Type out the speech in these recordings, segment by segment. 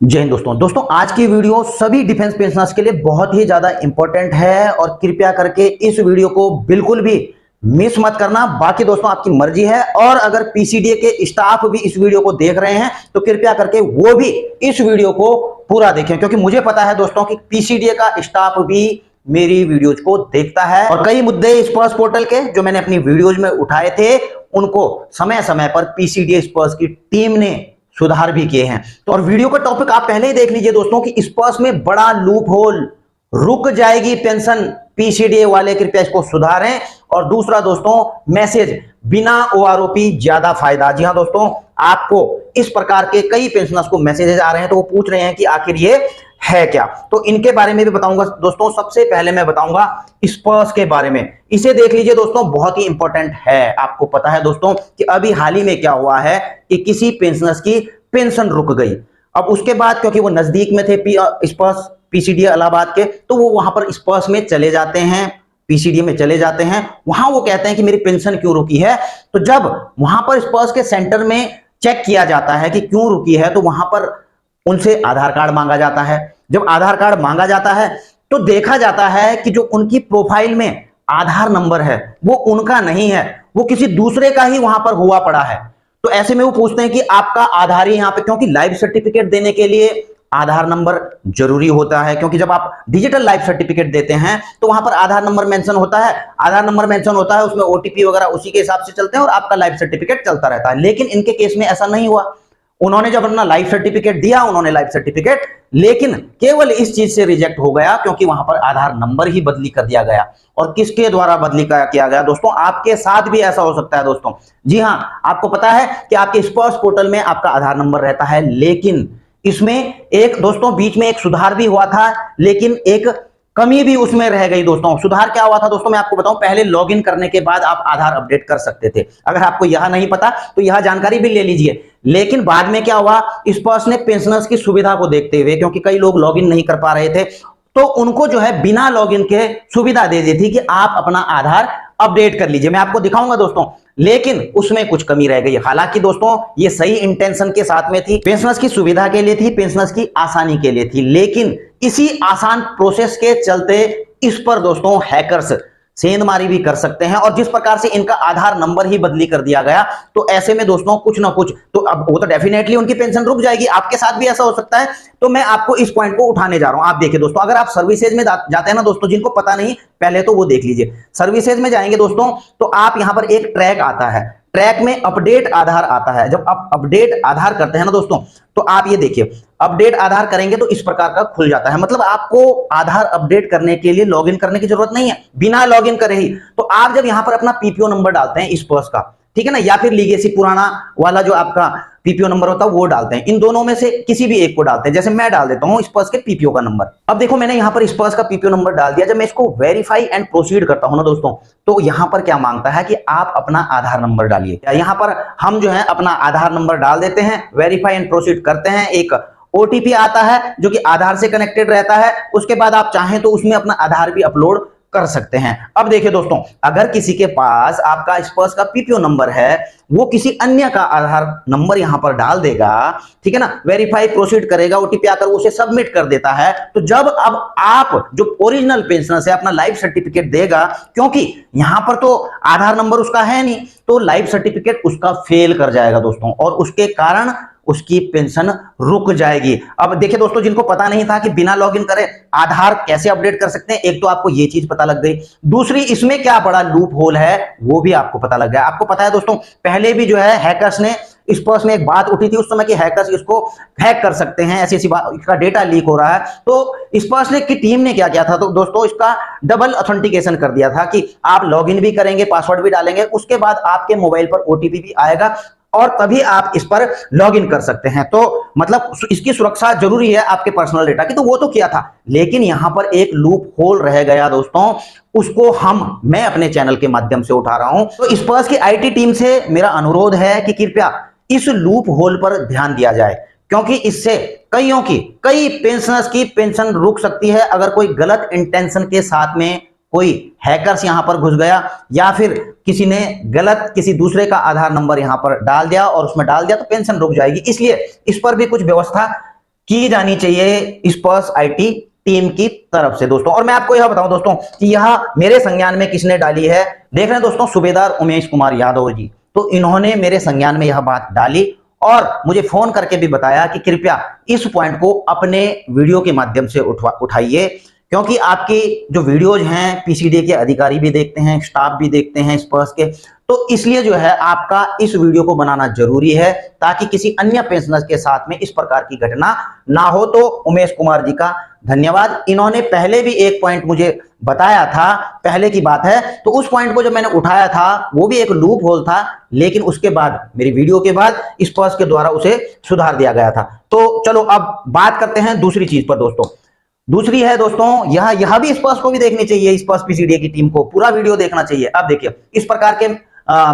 जय हिंद दोस्तों आज की वीडियो सभी डिफेंस पेंशनर्स के लिए बहुत ही ज्यादा इंपॉर्टेंट है और कृपया करके इस वीडियो को बिल्कुल भी मिस मत करना। बाकी दोस्तों आपकी मर्जी है, और अगर पीसीडीए के स्टाफ भी इस वीडियो को देख रहे हैं तो कृपया करके वो भी इस वीडियो को पूरा देखें, क्योंकि मुझे पता है दोस्तों कि पीसीडीए का स्टाफ भी मेरी वीडियोज को देखता है और कई मुद्दे स्पर्श पोर्टल के जो मैंने अपनी वीडियोज में उठाए थे उनको समय समय पर पीसीडीए स्पर्श की टीम ने सुधार भी किए हैं। तो और वीडियो का टॉपिक आप पहले ही देख लीजिए दोस्तों कि स्पर्श में बड़ा लूप होल, रुक जाएगी पेंशन, पीसीडीए वाले कृपया इसको सुधारें। और दूसरा दोस्तों मैसेज, बिना ओआरओपी ज्यादा फायदा। जी हां दोस्तों, आपको इस प्रकार के कई पेंशनर्स को मैसेजेस आ रहे हैं तो वो पूछ रहे हैं कि आखिर ये है क्या, तो इनके बारे में भी बताऊंगा दोस्तों। सबसे पहले मैं बताऊंगा स्पर्श के बारे में। इसे देख लीजिए दोस्तों, बहुत ही इंपॉर्टेंट है। आपको पता है दोस्तों कि अभी हाल ही में क्या हुआ है कि किसी पेंशनर्स की पेंशन रुक गई। अब उसके बाद क्योंकि वो नजदीक में थे स्पर्श पीसीडीए इलाहाबाद के, तो वो वहां पर स्पर्श में चले जाते हैं, पीसीडीए में चले जाते हैं। वहां वो कहते हैं कि मेरी पेंशन क्यों रुकी है। तो जब वहां पर स्पर्श के सेंटर में चेक किया जाता है कि क्यों रुकी है, तो वहां पर उनसे आधार कार्ड मांगा जाता है। जब आधार कार्ड मांगा जाता है तो देखा जाता है कि जो उनकी प्रोफाइल में आधार नंबर है वो उनका नहीं है, वो किसी दूसरे का ही वहां पर हुआ पड़ा है। तो ऐसे में वो पूछते हैं कि आपका आधार ही यहां पे, क्योंकि लाइफ सर्टिफिकेट देने के लिए आधार नंबर जरूरी होता है, क्योंकि जब आप डिजिटल लाइफ सर्टिफिकेट देते हैं तो वहां पर आधार नंबर मेंशन होता है। आधार नंबर मेंशन होता है, उसमें ओटीपी वगैरह उसी के हिसाब से चलते हैं और आपका लाइफ सर्टिफिकेट चलता रहता है। लेकिन इनके केस में ऐसा नहीं हुआ। उन्होंने जब अपना लाइफ सर्टिफिकेट दिया, उन्होंने लाइफ सर्टिफिकेट, लेकिन केवल इस चीज से रिजेक्ट हो गया क्योंकि वहां पर आधार नंबर ही बदली कर दिया गया। और किसके द्वारा बदली किया गया दोस्तों? आपके साथ भी ऐसा हो सकता है दोस्तों। जी हां, आपको पता है कि आपके स्पर्श पोर्टल में आपका आधार नंबर रहता है, लेकिन इसमें एक दोस्तों बीच में एक सुधार भी हुआ था, लेकिन एक कमी भी उसमें रह गई दोस्तों। सुधार क्या हुआ था दोस्तों, मैं आपको बताऊं। पहले लॉगिन करने के बाद आप आधार अपडेट कर सकते थे। अगर आपको यह नहीं पता तो यह जानकारी भी ले लीजिए। लेकिन बाद में क्या हुआ, स्पर्श ने पेंशनर्स की सुविधा को देखते हुए, क्योंकि कई लोग लॉगिन नहीं कर पा रहे थे, तो उनको जो है बिना लॉगिन के सुविधा दे दी थी कि आप अपना आधार अपडेट कर लीजिए। मैं आपको दिखाऊंगा दोस्तों, लेकिन उसमें कुछ कमी रह गई। हालांकि दोस्तों ये सही इंटेंशन के साथ में थी, पेंशनर्स की सुविधा के लिए थी, पेंशनर्स की आसानी के लिए थी, लेकिन इसी आसान प्रोसेस के चलते इस पर दोस्तों हैकर्स सेंधमारी भी कर सकते हैं। और जिस प्रकार से इनका आधार नंबर ही बदली कर दिया गया, तो ऐसे में दोस्तों कुछ ना कुछ तो अब वो तो डेफिनेटली उनकी पेंशन रुक जाएगी। आपके साथ भी ऐसा हो सकता है। तो मैं आपको इस पॉइंट को उठाने जा रहा हूं। आप देखिए दोस्तों, अगर आप सर्विसेज में जाते हैं ना दोस्तों, जिनको पता नहीं पहले तो वो देख लीजिए। सर्विसेज में जाएंगे दोस्तों तो आप यहां पर एक ट्रैक आता है, ट्रैक में अपडेट आधार आता है। जब आप अपडेट आधार करते हैं ना दोस्तों, तो आप ये देखिए अपडेट आधार करेंगे तो इस प्रकार का खुल जाता है। मतलब आपको आधार अपडेट करने के लिए लॉगिन करने की जरूरत नहीं है, बिना लॉगिन करे ही। तो आप जब यहां पर अपना पीपीओ नंबर डालते हैं स्पर्श का, ठीक है ना, या फिर लीगेसी पुराना वाला जो आपका पीपीओ नंबर होता है वो डालते हैं, इन दोनों में से किसी भी एक को डालते हैं। जैसे मैं डाल देता हूं स्पर्श के पीपीओ का नंबर। अब देखो मैंने यहां पर स्पर्श का पीपीओ नंबर डाल दिया। जब मैं इसको वेरीफाई एंड प्रोसीड करता हूं ना दोस्तों, तो यहां पर क्या मांगता है कि आप अपना आधार नंबर डालिए। यहां पर हम जो है अपना आधार नंबर डाल देते हैं, वेरीफाई एंड प्रोसीड करते हैं। एक ओटीपी आता है जो कि आधार से कनेक्टेड रहता है। उसके बाद आप चाहें तो उसमें अपना आधार भी अपलोड कर सकते हैं। अब देखिए दोस्तों, अगर किसी के पास आपका स्पर्श का पीपीओ नंबर है, वो किसी अन्य का आधार नंबर यहां पर डाल देगा, ठीक है ना, वेरीफाई प्रोसीड करेगा, ओटीपी आकर उसे सबमिट कर देता है। तो जब अब आप जो ओरिजिनल पेंशनर से अपना लाइफ सर्टिफिकेट देगा, क्योंकि यहां पर तो आधार नंबर उसका है नहीं, तो लाइफ सर्टिफिकेट उसका फेल कर जाएगा दोस्तों, और उसके कारण उसकी पेंशन रुक जाएगी। अब देखिए दोस्तों, जिनको पता नहीं था कि बिना लॉगिन करे आधार कैसे अपडेट कर सकते हैं, एक तो आपको ये चीज पता लग गई, दूसरी इसमें क्या बड़ा लूप होल है वो भी आपको पता लग गया। आपको पता है दोस्तों, पहले भी जो है हैकर्स ने स्पर्श में एक बात उठी थी उस समय कि हैकर्स इसको हैक कर सकते हैं, ऐसी ऐसी बात, इसका डेटा लीक हो रहा है। तो स्पर्श की टीम ने क्या किया था, तो दोस्तों इसका डबल ऑथेंटिकेशन कर दिया था कि आप लॉगिन भी करेंगे, पासवर्ड भी डालेंगे, उसके बाद आपके मोबाइल पर ओटीपी भी आएगा और तभी आप इस पर लॉगिन कर सकते हैं। तो मतलब इसकी सुरक्षा जरूरी है आपके पर्सनल डेटा की, तो वो तो किया था। लेकिन यहां पर एक लूप होल रह गया दोस्तों, उसको मैं अपने चैनल के माध्यम से उठा रहा हूं। तो स्पर्श की आईटी टीम से मेरा अनुरोध है कि कृपया इस लूप होल पर ध्यान दिया जाए, क्योंकि इससे कई पेंशनर्स की पेंशन रुक सकती है अगर कोई गलत इंटेंशन के साथ में कोई हैकर्स यहां पर घुस गया, या फिर किसी ने गलत किसी दूसरे का आधार नंबर यहां पर डाल दिया और उसमें डाल दिया, तो पेंशन रुक जाएगी। इसलिए इस पर भी कुछ व्यवस्था की जानी चाहिए स्पर्श आईटी टीम की तरफ से दोस्तों। और मैं आपको यह बताऊं दोस्तों कि यह मेरे संज्ञान में किसने डाली है, देख रहे हैं दोस्तों, सूबेदार उमेश कुमार यादव जी। तो इन्होंने मेरे संज्ञान में यह बात डाली और मुझे फोन करके भी बताया कि कृपया इस पॉइंट को अपने वीडियो के माध्यम से उठाइए, क्योंकि आपकी जो वीडियोज हैं पीसीडी के अधिकारी भी देखते हैं, स्टाफ भी देखते हैं स्पर्श के, तो इसलिए जो है आपका इस वीडियो को बनाना जरूरी है ताकि किसी अन्य पेंशनर्स के साथ में इस प्रकार की घटना ना हो। तो उमेश कुमार जी का धन्यवाद। इन्होंने पहले भी एक पॉइंट मुझे बताया था, पहले की बात है, तो उस पॉइंट को जब मैंने उठाया था वो भी एक लूप होल था, लेकिन उसके बाद मेरी वीडियो के बाद स्पर्श के द्वारा उसे सुधार दिया गया था। तो चलो अब बात करते हैं दूसरी चीज पर दोस्तों। दूसरी है दोस्तों, यह भी स्पर्श को भी देखनी चाहिए, स्पर्श पीसीडीए की टीम को पूरा वीडियो देखना चाहिए। अब देखिए इस प्रकार के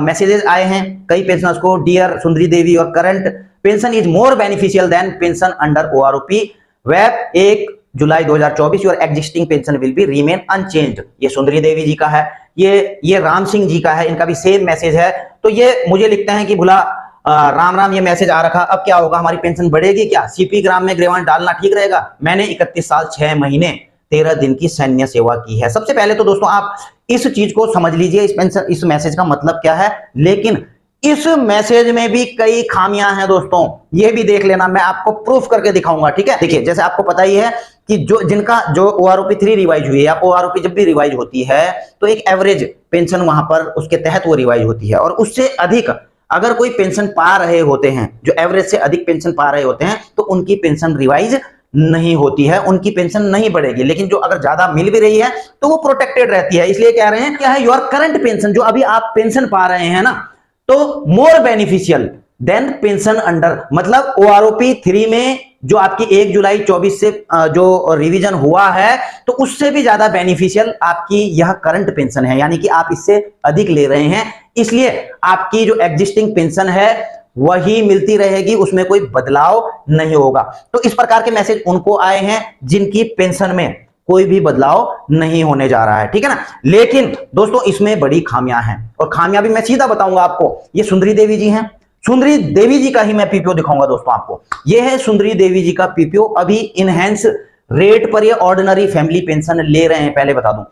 मैसेजेस आए हैं कई पेंशनर्स को। डियर सुंदरी देवी, और current pension is more beneficial than pension under OROP web 1 July 2024, your existing pension will be remain unchanged. ये सुंदरी देवी जी का है, ये राम सिंह जी का है, इनका भी सेम मैसेज है। तो ये मुझे लिखते हैं कि भुला राम राम, ये मैसेज आ रखा, अब क्या होगा, हमारी पेंशन बढ़ेगी क्या, सीपी ग्राम में ग्रेवांट डालना ठीक रहेगा। मैंने 31 साल 6 महीने 13 दिन की सैन्य सेवा की है। सबसे पहले तो दोस्तों आप इस चीज को समझ लीजिए, इस मैसेज का मतलब क्या है। लेकिन इस मैसेज में भी कई खामियां हैं दोस्तों, ये भी देख लेना, मैं आपको प्रूफ करके दिखाऊंगा, ठीक है। देखिए जैसे आपको पता ही है कि जो ओआरओपी 3 रिवाइज हुई है, या ओआरओपी जब भी रिवाइज होती है तो एक एवरेज पेंशन वहां पर उसके तहत वो रिवाइज होती है, और उससे अधिक अगर कोई पेंशन पा रहे होते हैं, जो एवरेज से अधिक पेंशन पा रहे होते हैं, तो उनकी पेंशन रिवाइज नहीं होती है, उनकी पेंशन नहीं बढ़ेगी। लेकिन जो अगर ज्यादा मिल भी रही है तो वो प्रोटेक्टेड रहती है। इसलिए कह रहे हैं क्या है, योर करंट पेंशन, जो अभी आप पेंशन पा रहे हैं ना, तो more beneficial than pension under, मतलब ओआरओपी 3 में जो आपकी 1 जुलाई 24 से जो रिवीजन हुआ है, तो उससे भी ज्यादा बेनिफिशियल आपकी यह करंट पेंशन है, यानी कि आप इससे अधिक ले रहे हैं, इसलिए आपकी जो एग्जिस्टिंग पेंशन है वही मिलती रहेगी, उसमें कोई बदलाव नहीं होगा। तो इस प्रकार के मैसेज उनको आए हैं जिनकी पेंशन में कोई भी बदलाव नहीं होने जा रहा है, ठीक है ना। लेकिन दोस्तों इसमें बड़ी खामियां हैं, और खामियां भी मैं सीधा बताऊंगा आपको। ये सुंदरी देवी जी हैं, सुंदरी देवी जी का ही मैं पीपीओ दिखाऊंगा दोस्तों आपको। ये है सुंदरी देवी जी का पीपीओ, अभी इनहेंस रेट पर ये ऑर्डिनरी फैमिली पेंशन ले रहे हैं। पहले बता दूं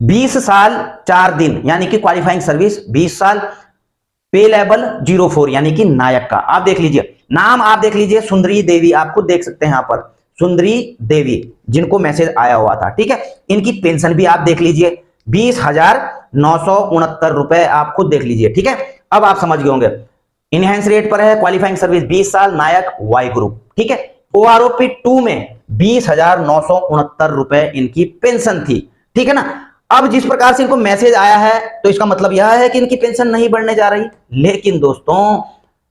20 साल 4 दिन यानी कि क्वालिफाइंग सर्विस 20 साल, पे लेवल 04 यानी कि नायक का। आप देख लीजिए नाम, आप देख लीजिए सुंदरी देवी, आप खुद देख सकते हैं यहां पर सुंदरी देवी जिनको मैसेज आया हुआ था, ठीक है। इनकी पेंशन भी आप देख लीजिए 20,969 रुपए, आप खुद देख लीजिए, ठीक है। अब आप समझ गए होंगे, इनहेंस रेट पर है, क्वालिफाइंग सर्विस 20 साल, नायक वाई ग्रुप, ठीक है। ओआरओपी 2 में 20,969 रुपए इनकी पेंशन थी, ठीक है ना। अब जिस प्रकार से इनको मैसेज आया है तो इसका मतलब यह है कि इनकी पेंशन नहीं बढ़ने जा रही। लेकिन दोस्तों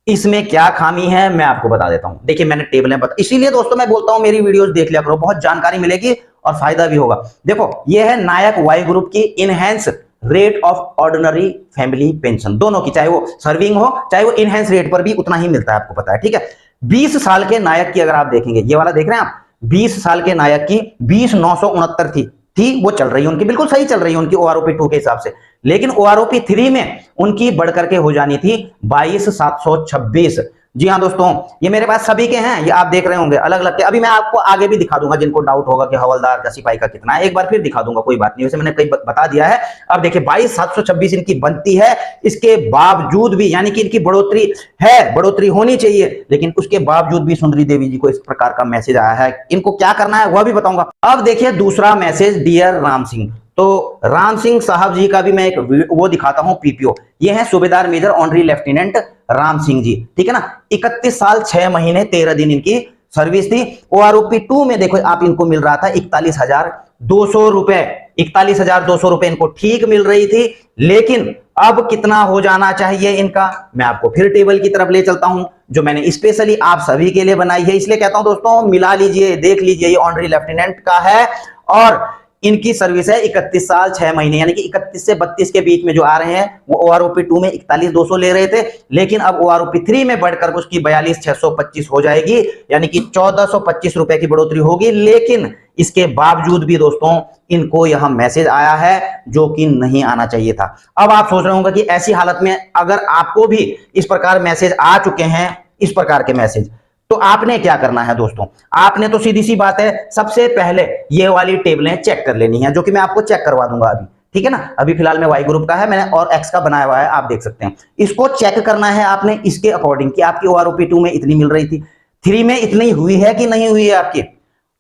इसमें क्या खामी है मैं आपको बता देता हूं। देखिए मैंने टेबलें बता, इसीलिए दोस्तों मैं बोलता हूं मेरी वीडियोस देख लिया करो, बहुत जानकारी मिलेगी और फायदा भी होगा। देखो ये है नायक वाई ग्रुप की enhance rate of ordinary family pension, दोनों की, चाहे वो सर्विंग हो चाहे वो इनहेंस रेट पर भी उतना ही मिलता है, आपको पता है, ठीक है। 20 साल के नायक की अगर आप देखेंगे, ये वाला देख रहे हैं आप, 20 साल के नायक की 20,969 थी, वो चल रही है उनकी, बिल्कुल सही चल रही है उनकी ओआरओपी 2 के हिसाब से। लेकिन ओआरओपी 3 में उनकी बढ़ करके हो जानी थी 22,726। जी हाँ दोस्तों, ये मेरे पास सभी के हैं, ये आप देख रहे होंगे अलग अलग के। अभी मैं आपको आगे भी दिखा दूंगा, जिनको डाउट होगा कि हवलदार का सिपाही का कितना है, एक बार फिर दिखा दूंगा, कोई बात नहीं, वैसे मैंने कई बता दिया है। अब देखिए 22,726 इनकी बनती है, इसके बावजूद भी, यानी कि इनकी बढ़ोतरी है, बढ़ोतरी होनी चाहिए, लेकिन उसके बावजूद भी सुंदरी देवी जी को इस प्रकार का मैसेज आया है। इनको क्या करना है वह भी बताऊंगा। अब देखिए दूसरा मैसेज, डियर राम सिंह, तो राम सिंह साहब जी का भी मैं एक वो दिखाता हूं पीपीओ। ये है सूबेदार major honorary lieutenant Ram Singh ji, ठीक है ना। 31 साल 6 महीने 13 दिन इनकी सर्विस थी। ओआरओपी 2 में देखो आप इनको मिल रहा था 41,200 रुपए, 41,200 रुपए इनको ठीक मिल रही थी। लेकिन अब कितना हो जाना चाहिए इनका, मैं आपको फिर टेबल की तरफ ले चलता हूं जो मैंने स्पेशली आप सभी के लिए बनाई है। इसलिए कहता हूं दोस्तों मिला लीजिए, देख लीजिए, ये ऑनरी लेफ्टिनेंट का है और इनकी सर्विस है 31 साल 6 महीने, यानी कि 31 से 32 के बीच में जो आ रहे हैं वो ओआरओपी 2 में 41,200 ले रहे थे, लेकिन अब ओआरओपी 3 में बढ़कर उसकी 42,625 हो जाएगी, यानी कि 1,425 रुपए की बढ़ोतरी होगी। लेकिन इसके बावजूद भी दोस्तों इनको यह मैसेज आया है जो कि नहीं आना चाहिए था। अब आप सोच रहे होंगे कि ऐसी हालत में अगर आपको भी इस प्रकार मैसेज आ चुके हैं, इस प्रकार के मैसेज, तो आपने क्या करना है दोस्तों, आपने तो सीधी सी बात है, सबसे पहले ये वाली टेबलें चेक कर लेनी है, जो कि मैं आपको चेक करवा दूंगा अभी, ठीक है ना। अभी फिलहाल में वाई ग्रुप का है, मैंने और एक्स का बनाया हुआ है, आप देख सकते हैं। इसको चेक करना है आपने इसके अकॉर्डिंग कि आपकी OROP2 में इतनी मिल रही थी, 3 में इतनी हुई है कि नहीं हुई है आपकी।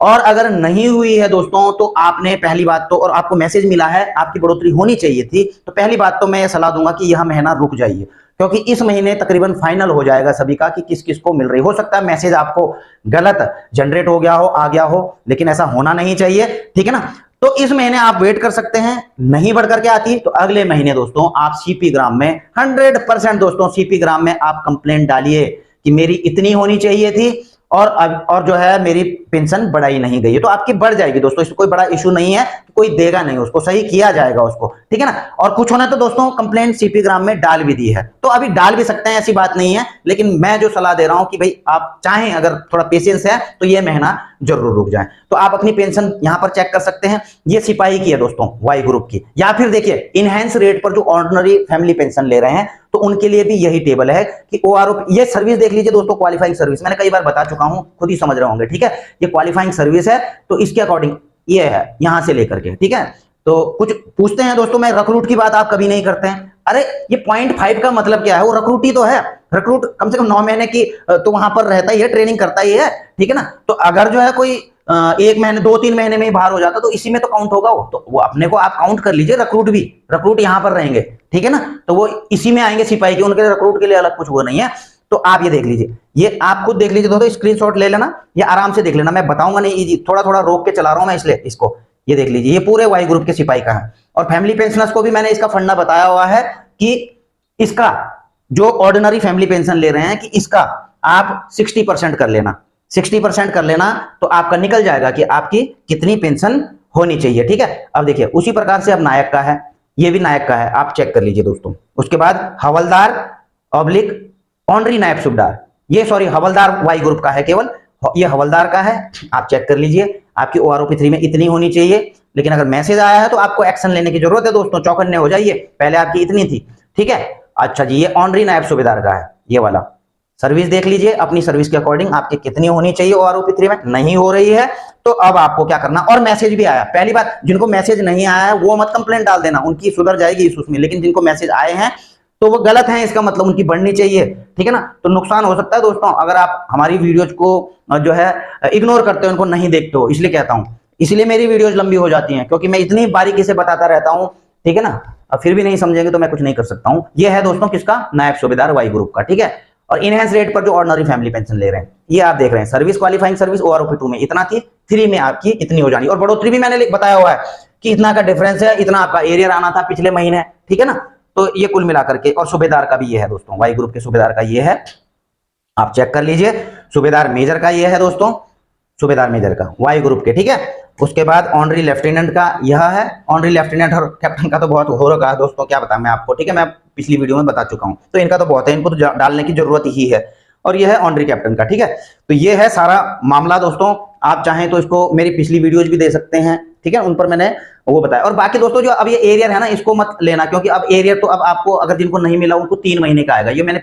और अगर नहीं हुई है दोस्तों, तो आपने पहली बात तो, और आपको मैसेज मिला है आपकी बढ़ोतरी होनी चाहिए थी, तो पहली बात तो मैं ये सलाह दूंगा कि यह महीना रुक जाइए, क्योंकि इस महीने तकरीबन फाइनल हो जाएगा सभी का कि किस किस को मिल रही। हो सकता है मैसेज आपको गलत जनरेट हो गया हो, आ गया हो, लेकिन ऐसा होना नहीं चाहिए, ठीक है ना। तो इस महीने आप वेट कर सकते हैं, नहीं बढ़ करके आती तो अगले महीने दोस्तों आप सीपी ग्राम में 100% दोस्तों सीपी ग्राम में आप कंप्लेंट डालिए कि मेरी इतनी होनी चाहिए थी और जो है मेरी पेंशन बढ़ाई नहीं गई है, तो आपकी बढ़ जाएगी दोस्तों। इसमें कोई बड़ा इशू नहीं है, कोई देगा नहीं, उसको सही किया जाएगा उसको, ठीक है ना। और कुछ होना तो दोस्तों कंप्लेंट सीपी ग्राम में डाल भी दी है, तो अभी डाल भी सकते हैं, ऐसी बात नहीं है। लेकिन मैं जो सलाह दे रहा हूं कि भाई आप चाहें, अगर थोड़ा पेशेंस है तो ये महीना जरूर रुक जाए। तो आप अपनी पेंशन यहां पर चेक कर सकते हैं, ये सिपाही की है दोस्तों, वाई ग्रुप की। या फिर देखिए इनहेंस रेट पर जो ऑर्डिनरी फैमिली पेंशन ले रहे हैं, तो उनके लिए भी यही टेबल है कि OROP, ये सर्विस देख लीजिए दोस्तों, क्वालिफाइंग सर्विस, मैंने कई बार बता चुका हूं, खुद ही समझ रहे होंगे, ठीक है। ये क्वालिफाइंग सर्विस है, तो इसके अकॉर्डिंग ये है यहां से लेकर के, ठीक है। तो कुछ पूछते हैं दोस्तों, मैं रिक्रूट की बात आप कभी नहीं करते हैं। अरे ये 0.5 का मतलब क्या है, वो रिक्रूट ही तो है। रिक्रूट कम से कम 9 महीने की तो वहां पर रहता ही है, ट्रेनिंग करता ही है, ठीक है ना। तो अगर जो है कोई 1 महीने 2-3 महीने में ही बाहर हो जाता तो इसी में तो काउंट होगा वो, तो वो अपने को आप काउंट कर लीजिए। रिक्रूट यहां पर रहेंगे, ठीक है ना, तो वो इसी में आएंगे सिपाही के, उनके रिक्रूट के लिए अलग कुछ वो नहीं है। तो आप ये देख लीजिए, ये आप खुद देख लीजिए दोस्तों, स्क्रीनशॉट ले लेना, ये आराम से देख लेना, मैं बताऊंगा नहीं, थोड़ा थोड़ा रोक के चला रहा हूं मैं, इसलिए इसको ये देख लीजिए, ये पूरे वाई ग्रुप के सिपाही का है। और फैमिली पेंशनर्स को भी मैंने इसका फंडा बताया हुआ है कि इसका जो ऑर्डिनरी फैमिली पेंशन ले रहे हैं कि इसका आप 60% कर लेना, 60% कर लेना, तो आपका निकल जाएगा कि आपकी कितनी पेंशन होनी चाहिए, ठीक है। अब देखिए उसी प्रकार से अब नायक का है, ये भी नायक का है, आप चेक कर लीजिए दोस्तों। उसके बाद हवलदार ऑब्लिक ऑनरी नायब सूबेदार, ये सॉरी हवलदार वाई ग्रुप का है केवल, ये हवलदार का है, आप चेक कर लीजिए। आपकी OROP3 में इतनी होनी चाहिए, लेकिन अगर मैसेज आया है तो आपको एक्शन लेने की जरूरत है दोस्तों, चौकन्ने हो जाइए, पहले आपकी इतनी थी, ठीक है। अच्छा जी, ये ऑनरी नायब सूबेदार का है, ये वाला सर्विस देख लीजिए, अपनी सर्विस के अकॉर्डिंग आपकी कितनी होनी चाहिए OROP3 में, नहीं हो रही है तो अब आपको क्या करना। और मैसेज भी आया, पहली बात, जिनको मैसेज नहीं आया है वो मत कंप्लेंट डाल देना, उनकी सुधर जाएगी इस उसमें, लेकिन जिनको मैसेज आए हैं तो वो गलत है, इसका मतलब उनकी बढ़नी चाहिए, ठीक है ना। तो नुकसान हो सकता है दोस्तों अगर आप हमारी वीडियोज को जो है इग्नोर करते हो, उनको नहीं देखते हो, इसलिए कहता हूं, इसलिए मेरी वीडियोज लंबी हो जाती हैं, क्योंकि मैं इतनी बारीकी से बताता रहता हूं, ठीक है ना। अब फिर भी नहीं समझेंगे तो मैं कुछ नहीं कर सकता हूं। ये है दोस्तों किसका, नायब सूबेदार वाई ग्रुप का, ठीक है। और इनहेंस रेट पर जो ऑर्डिनरी फैमिली पेंशन ले रहे हैं, ये आप देख रहे हैं, सर्विस क्वालिफाइंग सर्विस OROP2 में इतना थी, 3 में आपकी इतनी हो जानी। और बढ़ोतरी भी मैंने बताया हुआ है कि इतना का डिफरेंस है, इतना आपका एरियर आना था पिछले महीने, ठीक है ना। तो ये कुल मिलाकर के, और सूबेदार का भी ये है दोस्तों, वाई ग्रुप के सूबेदार का ये है, आप चेक कर लीजिए। सूबेदार मेजर का ये है दोस्तों, सूबेदार मेजर का वाई ग्रुप के, ठीक है। उसके बाद ऑनरी लेफ्टिनेंट का यह है, ऑनरी लेफ्टिनेंट और कैप्टन का तो बहुत हो रखा है दोस्तों, क्या बताऊं मैं आपको, ठीक है, मैं पिछली वीडियो में बता चुका हूं, तो इनका तो बहुत है, इनको तो डालने की जरूरत ही है। और यह है ऑनरी कैप्टन का, ठीक है। तो ये है सारा मामला दोस्तों, आप चाहें तो इसको मेरी पिछली वीडियोज भी दे सकते हैं, ठीक है, उन पर मैंने वो बताया। और बाकी दोस्तों जो अब ये एरियर है ना, इसको मत लेना, क्योंकि अब एरियर तो अब आपको, अगर जिनको नहीं मिला उनको 3 महीने का आएगा। ये मैंने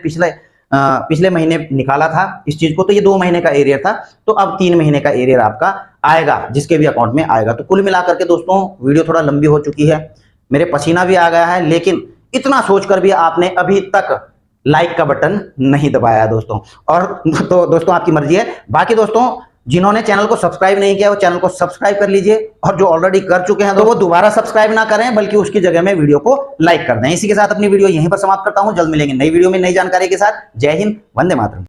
पिछले महीने निकाला था इस चीज को, तो ये 2 महीने का एरियर था, तो अब 3 महीने का एरियर आपका आएगा, जिसके भी अकाउंट में आएगा। तो कुल मिलाकर के दोस्तों वीडियो थोड़ा लंबी हो चुकी है, मेरे पसीना भी आ गया है, लेकिन इतना सोचकर भी आपने अभी तक लाइक का बटन नहीं दबाया दोस्तों। और तो दोस्तों आपकी मर्जी है। बाकी दोस्तों जिन्होंने चैनल को सब्सक्राइब नहीं किया वो चैनल को सब्सक्राइब कर लीजिए, और जो ऑलरेडी कर चुके हैं तो वो दोबारा सब्सक्राइब ना करें, बल्कि उसकी जगह में वीडियो को लाइक कर दें। इसी के साथ अपनी वीडियो यहीं पर समाप्त करता हूं, जल्द मिलेंगे नई वीडियो में नई जानकारी के साथ। जय हिंद, वंदे मातरम।